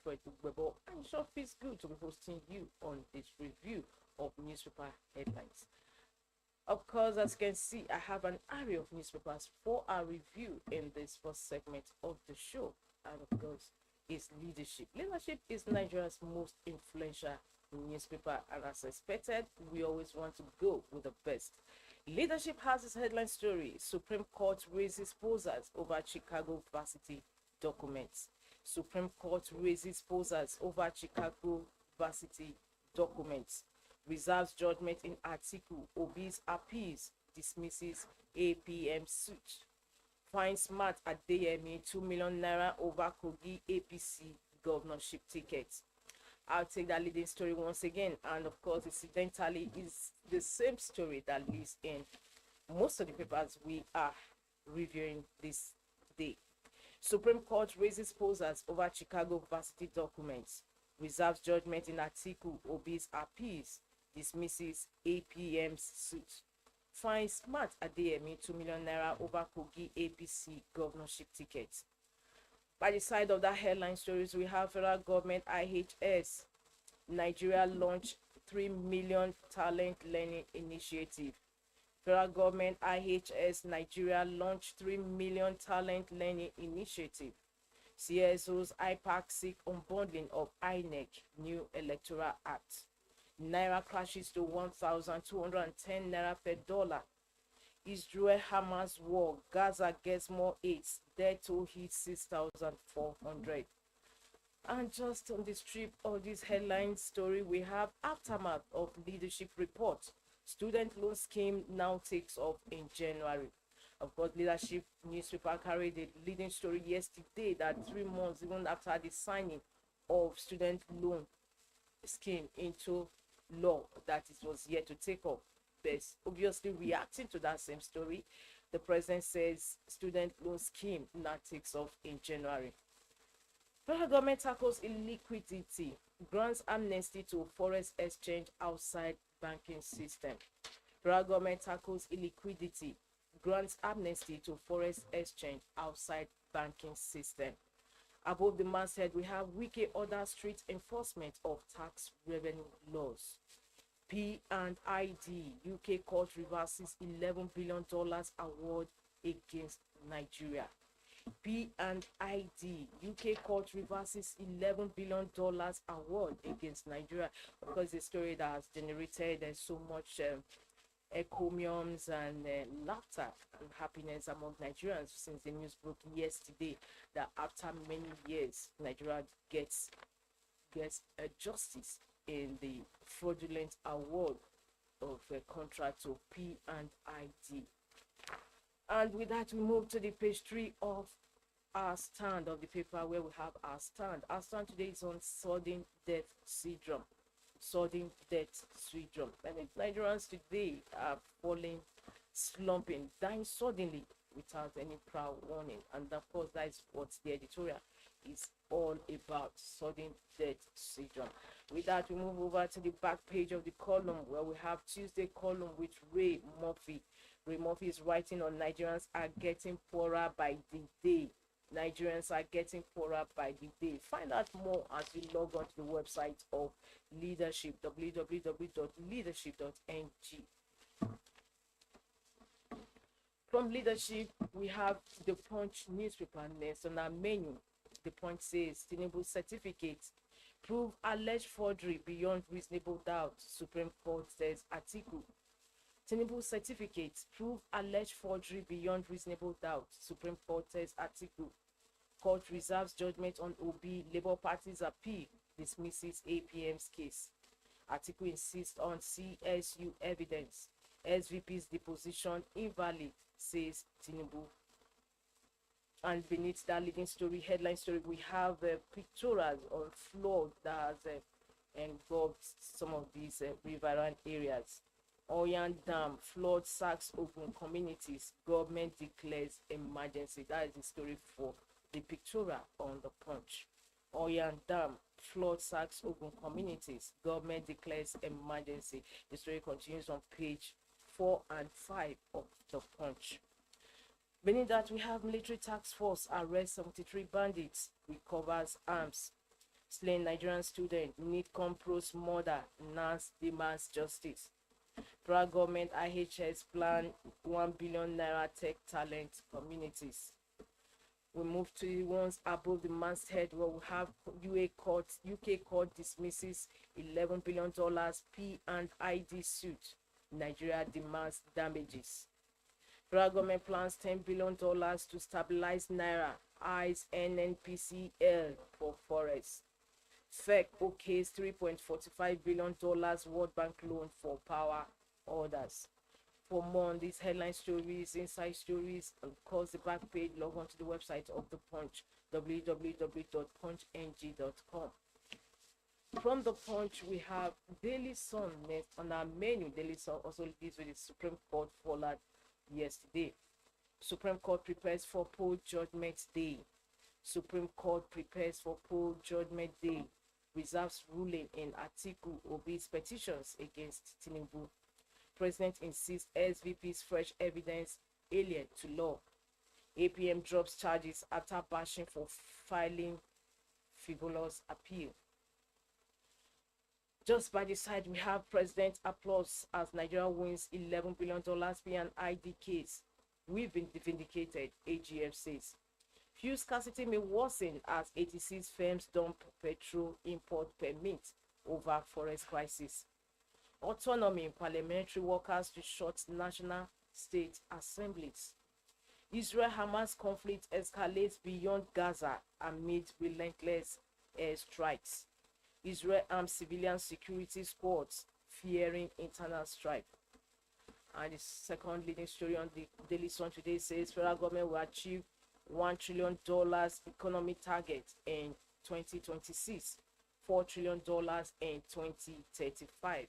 Alfred Ugbebo, and it sure feels good to be hosting you on this review of newspaper headlines. Of course, as you can see, I have an array of newspapers for our review in this first segment of the show. And of course, is leadership. Leadership is Nigeria's most influential newspaper, and as expected, we always want to go with the best. Leadership has its headline story: Supreme Court raises posers over Chicago varsity documents. Supreme Court raises posers over Chicago varsity documents. Reserves judgment in article, Obi's appeals, dismisses APM suit. Finds Smart at DME 2 million naira over Kogi APC governorship tickets. I'll take that leading story once again, and of course, incidentally, is the same story that lives in most of the papers we are reviewing this day. Supreme Court raises posers over Chicago varsity documents. Reserves judgment in article, Obi's appeals, dismisses APM's suit. Finds Smart at DME 2 million naira over Kogi APC governorship tickets. By the side of that headline stories, we have federal government IHS. Nigeria launched 3 million talent learning initiative. Federal government IHS Nigeria launched 3 million talent learning initiative. CSO's IPAC seek unbundling of INEC new electoral act. Naira crashes to 1,210 naira per dollar. Israel Hamas war, Gaza gets more aids, death toll hits 6,400. And just on the strip of this headline story, we have aftermath of leadership report. Student loan scheme now takes off in January. Of course, leadership newspaper carried the leading story yesterday that 3 months even after the signing of student loan scheme into law, that it was yet to take off. But obviously reacting to that same story, the president says student loan scheme now takes off in January. Federal government tackles illiquidity, grants amnesty to forex exchange outside banking system. Federal government tackles illiquidity, grants amnesty to forex exchange outside banking system. Above the masthead, we have Wike order strict enforcement of tax revenue laws. P&ID, UK court reverses $11 billion award against Nigeria. P&ID, UK court reverses $11 billion award against Nigeria. Because the story that has generated so much encomiums and laughter and happiness among Nigerians since the news broke yesterday that after many years, Nigeria gets justice in the fraudulent award of a contract to P&ID. And with that, we move to the page 3 of our stand of the paper, where we have our stand. Our stand today is on sudden death syndrome. Sudden death syndrome. Many Nigerians today are falling, slumping, dying suddenly without any prior warning. And of course, that is what the editorial is all about: sudden death syndrome. With that, we move over to the back page of the column, where we have Tuesday column with Ray Murphy. Ray Murphy is writing on Nigerians are getting poorer by the day. Nigerians are getting poorer by the day. Find out more as you log on to the website of Leadership, www.leadership.ng. From Leadership, we have the Punch newspaper next on our menu. The Punch says Tinubu certificate prove alleged forgery beyond reasonable doubt. Supreme Court says article. Tinubu certificates prove alleged forgery beyond reasonable doubt. Supreme Court says article. Court reserves judgment on Obi. Labour Party's appeal dismisses APM's case. Article insists on CSU evidence. SVP's deposition invalid, says Tinubu. And beneath that leading story, headline story, we have pictorials on flood that has involved some of these riverine areas. Oyan Dam, flood sacks open communities, government declares emergency. That is the story for the pictorial on the Punch. Oyan Dam, flood sacks open communities, government declares emergency. The story continues on page 4 and 5 of the Punch. Beneath that, we have military task force arrests 73 bandits, recovers arms. Slain Nigerian student, NIDCOM pros murder, NAS demands justice. Federal government IHS plan 1 billion naira tech talent communities. We move to the ones above the masthead where we have UK court dismisses $11 billion P&ID suit. Nigeria demands damages. Federal government plans $10 billion to stabilize Naira, eyes NNPCL for forest. FEC okays $3.45 billion World Bank loan for power orders. For more on these headline stories, inside stories, of course, the back page, log on to the website of The Punch, www.punchng.com. From The Punch, we have Daily Sun next on our menu. Daily Sun also deals with the Supreme Court fallout yesterday. Supreme Court prepares for poll judgment day. Supreme Court prepares for poll judgment day. Reserves ruling in Atiku Obi's petitions against Tinubu. President insists SVP's fresh evidence alien to law. APM drops charges after bashing for filing frivolous appeal. Just by the side, we have President applause as Nigeria wins $11 billion P&ID case. We've been vindicated, AGF says. Fuel scarcity may worsen as 86 firms dump petrol import permit over forest crisis. Autonomy in parliamentary workers to short national state assemblies. Israel-Hamas conflict escalates beyond Gaza amid relentless airstrikes. Israel arms civilian security squads fearing internal strife. And the second leading story on the Daily Sun today says federal government will achieve $1 trillion economic target in 2026, $4 trillion in 2035.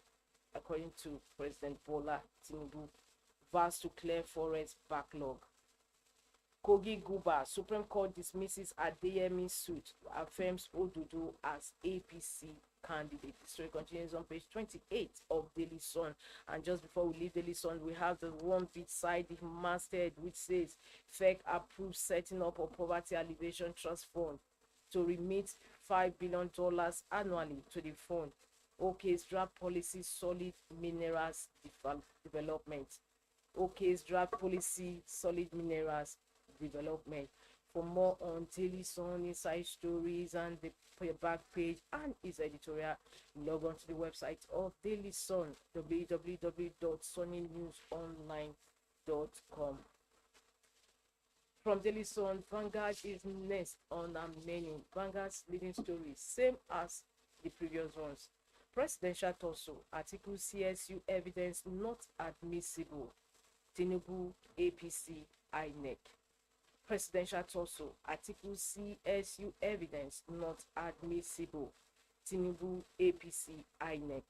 According to President Bola Tinubu, vast to clear forest backlog. Kogi Guba, Supreme Court dismisses Adeyemi suit, affirms Odudu as APC candidate. The story continues on page 28 of Daily Sun. And just before we leave Daily Sun, we have the one bit side, the masthead, which says FEC approves setting up a poverty alleviation trust fund to remit $5 billion annually to the fund. OK's draft policy solid minerals development. OK's draft policy solid minerals development. For more on Daily Sun, inside stories, and the back page and its editorial, log on to the website of Daily Sun, www.sunnynewsonline.com. From Daily Sun, Vanguard is next on our menu. Vanguard's leading stories, same as the previous ones. Presidential tussle, article CSU evidence not admissible. Tinubu, APC, INEC. Presidential tussle, article CSU evidence not admissible. Tinubu, APC, INEC.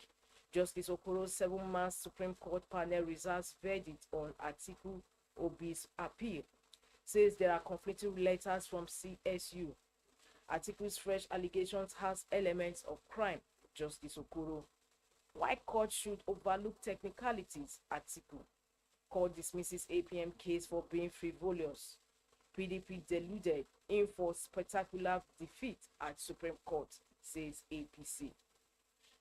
Justice Okoro's 7-man Supreme Court panel reserves verdict on Atiku Obi's appeal. Says there are conflicting letters from CSU. Atiku's fresh allegations has elements of crime. Justice Okoro. Why court should overlook technicalities? Atiku. Court dismisses APM case for being frivolous. PDP deluded in for spectacular defeat at Supreme Court, says APC.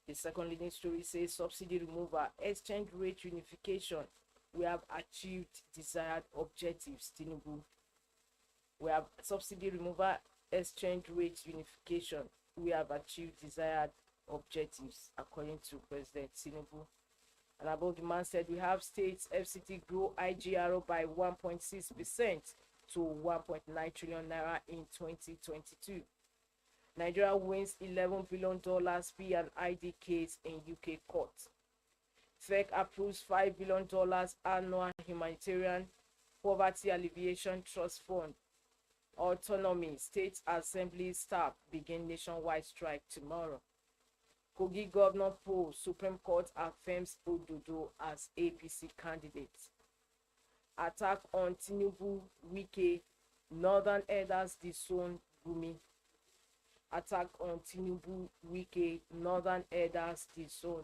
The second leading story says subsidy removal, exchange rate unification. We have achieved desired objectives, Tinubu. We have subsidy removal, exchange rate unification. We have achieved desired objectives, according to President Tinubu. And above the man said we have states FCT grow IGRO by 1.6% to 1.9 trillion naira in 2022. Nigeria wins $11 billion P&ID case in UK court. FEC approves $5 billion annual humanitarian poverty alleviation trust fund. Autonomy, state assembly staff begin nationwide strike tomorrow. Kogi Governor poll, Supreme Court affirms Odudu as APC candidate. Attack on Tinubu, Wike, Northern Elders disown Gumi. Attack on Tinubu, Wike, Northern Elders disown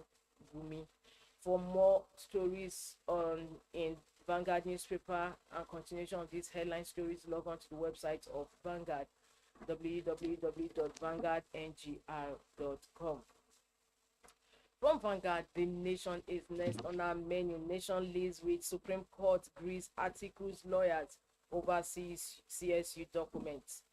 Gumi. For more stories in Vanguard newspaper and continuation of these headline stories, log on to the website of Vanguard. www.vanguardngr.com. From Vanguard, the nation is next on our menu. Nation leads with Supreme Court grease articles lawyers over CSU documents.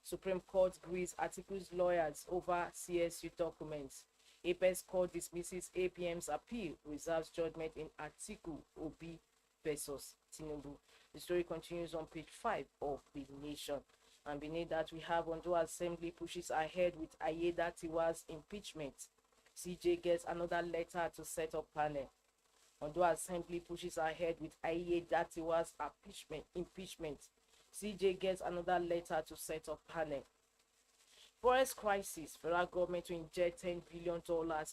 Supreme Court grease articles lawyers over CSU documents. Apex Court dismisses APM's appeal, reserves judgment in Article Obi versus Tinubu. The story continues on page 5 of the Nation. And beneath that, we have Ondo Assembly pushes ahead with Ayedatiwa's impeachment. CJ gets another letter to set up panel. Ondo Assembly pushes ahead with Ayedatiwa's impeachment. CJ gets another letter to set up panel. Forest crisis, federal government to inject $10 billion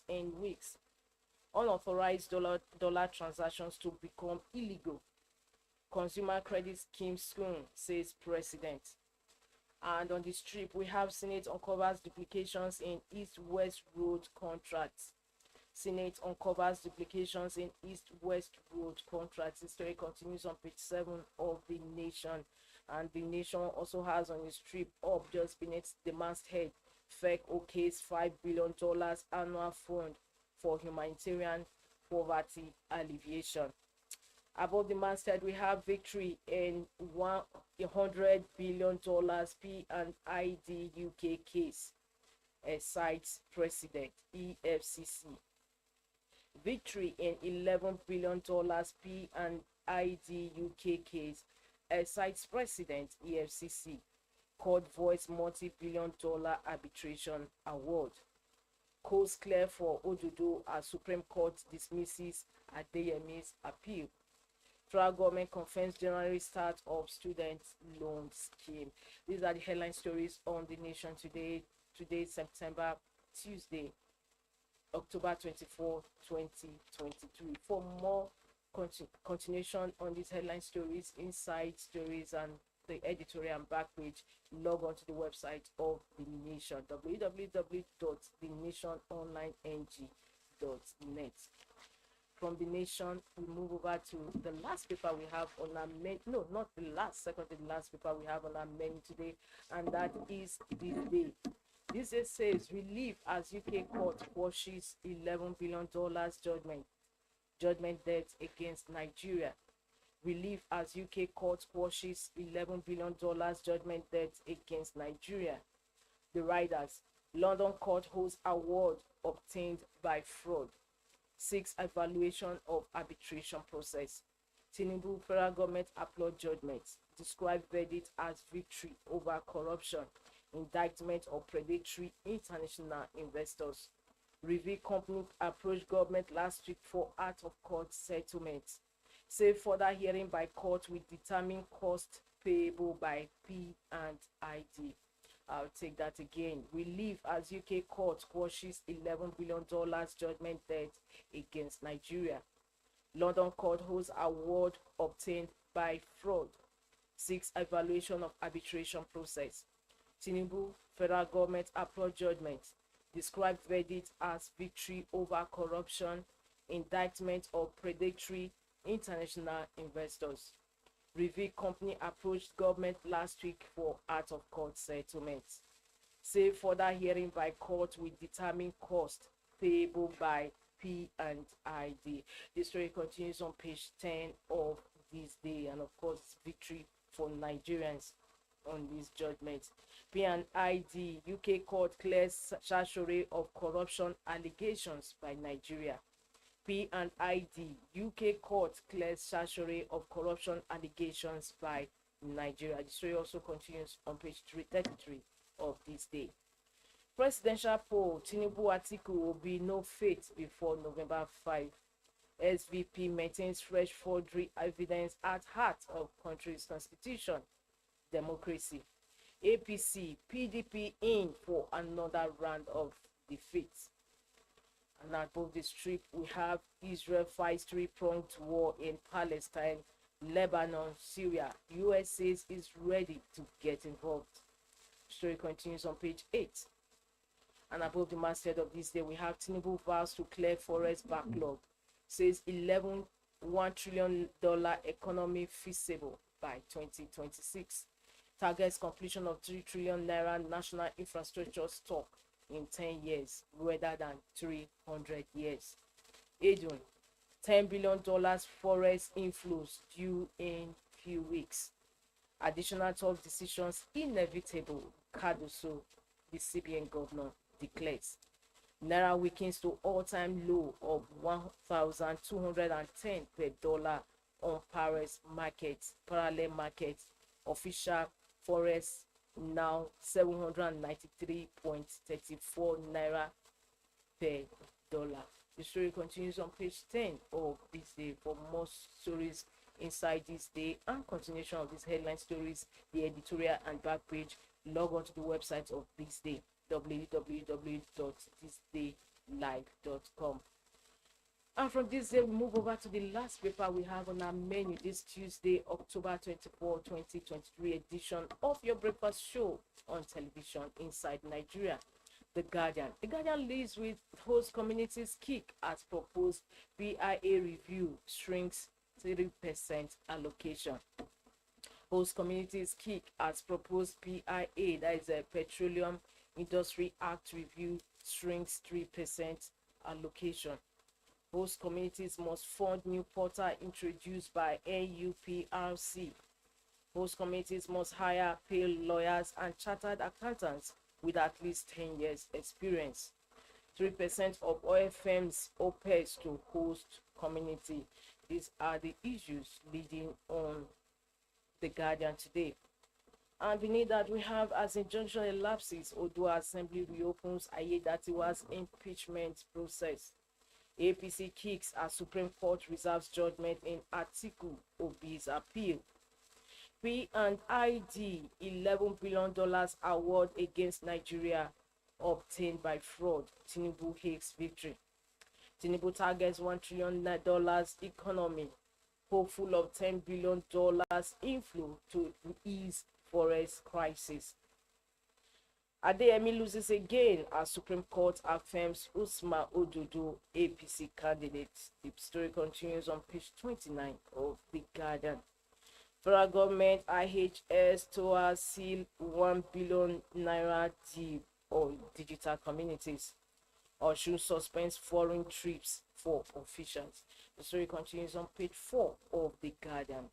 in weeks. Unauthorized dollar transactions to become illegal. Consumer credit scheme soon, says president. And on the strip, we have Senate uncovers duplications in East-West Road contracts. Senate uncovers duplications in East-West Road contracts. The story continues on page 7 of the Nation. And the Nation also has on the strip up just beneath the masthead, FEC OK's $5 billion annual fund for humanitarian poverty alleviation. Above the masthead, we have victory in $100 billion P&ID UK case, cites President EFCC. Victory in $11 billion P&ID UK case, cites President EFCC. Court voice multi-billion-dollar arbitration award. Coast clear for Odudu as Supreme Court dismisses Adeyemi's appeal. Federal government confirms January start of student loan scheme. These are the headline stories on the Nation today. Today, Tuesday, October 24, 2023. For more continuation on these headline stories, inside stories, and the editorial and back page, log on to the website of the Nation, www.thenationonlineng.net. From the Nation, we move over to the last paper we have on our menu. No, not the last, second to the last paper we have on our menu today, and that is THISDAY. THISDAY says relief as UK court quashes $11 billion judgment debt against Nigeria. Relief as UK court quashes $11 billion judgment debt against Nigeria. The Riders, London court holds award obtained by fraud. Seeks evaluation of arbitration process. Tinubu federal government applaud judgments. Describe verdict as victory over corruption. Indictment of predatory international investors. Review company approached government last week for out of court settlement. Say further hearing by court will determine cost payable by P&ID. I'll take that again. Relief as UK court quashes $11 billion judgment debt against Nigeria. London court holds award obtained by fraud. Seeks evaluation of arbitration process. Tinubu federal government applaud judgment. Described verdict as victory over corruption. Indictment of predatory international investors. Review company approached government last week for out of court settlements. Say further hearing by court will determine cost payable by P&ID. This story continues on page 10 of THISDAY, and of course victory for Nigerians on these judgments. P&ID UK court clears Shashore of corruption allegations by Nigeria. P&ID UK court clears Shashore of corruption allegations by Nigeria. The story also continues on page 333 of THISDAY. Presidential poll, Tinubu article will be no fate before November 5. SVP maintains fresh forgery evidence at heart of country's constitution. Democracy. APC, PDP in for another round of defeats. And above the strip, we have Israel fights three-pronged war in Palestine, Lebanon, Syria. US says is ready to get involved. Story continues on page 8. And above the masthead of this day, we have Tinubu vows to clear forest backlog. Says $1 trillion economy feasible by 2026. targets completion of 3 trillion naira national infrastructure stock in 10 years rather than 300 years. Edwin, $10 billion forex inflows due in few weeks. Additional tough decisions inevitable, Cardoso, the CBN governor, declares. Naira weakens to all-time low of 1,210 per dollar on Paris markets, parallel markets. Official forex now 793.34 naira per dollar. The story continues on page 10 of this day. For more stories inside this day and continuation of these headline stories, the editorial and back page, log on to the website of This Day, www.thisdaylive.com. And from this day, we move over to the last paper we have on our menu this Tuesday, October 24, 2023 edition of your breakfast show on television, Inside Nigeria. The Guardian. The Guardian leads with host communities kick as proposed BIA review shrinks 3% allocation. Host communities kick as proposed PIA, that is a Petroleum Industry Act review, shrinks 3% allocation. Host communities must fund new portal introduced by NUPRC. Host communities must hire, pay lawyers and chartered accountants with at least 10 years experience. 3% of OFM's OPEX to host community. These are the issues leading on the Guardian today. And beneath that, we have, as injunction elapses, Odua Assembly reopens Ayedatiwa's impeachment process. APC kicks as Supreme Court reserves judgment in Atiku Obi's appeal. P&ID $11 billion award against Nigeria obtained by fraud. Tinubu hates victory. Tinubu targets $1 trillion economy, hopeful of $10 billion inflow to ease forex crisis. Adeyemi loses again as Supreme Court affirms Usman Ododo APC candidate. The story continues on page 29 of the Guardian. Federal government IHS to seal 1 billion naira deal on digital communities. Osun suspends foreign trips for officials. The story continues on page 4 of the Guardian.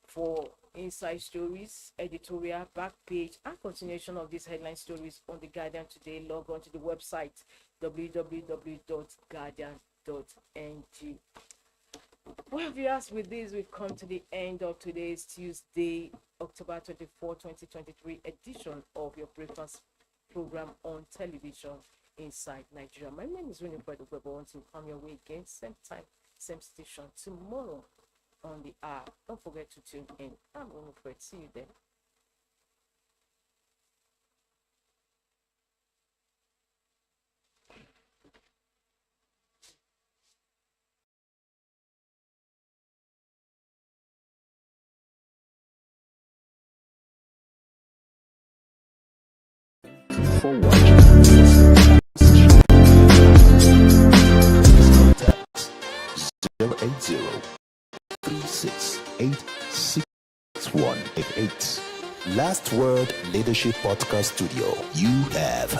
For inside stories, editorial, back page, and continuation of these headline stories on the Guardian today, log on to the website www.guardian.ng. Well, viewers, with this, we've come to the end of today's Tuesday, October 24, 2023 edition of your breakfast program on television, Inside Nigeria. My name is Winifred Ogwebo. Want to come your way again, same time, same station, tomorrow on the hour. Don't forget to tune in. I'm Winifred. See you then. For watching. 080-3686-6188. Last Word Leadership Podcast Studio. You have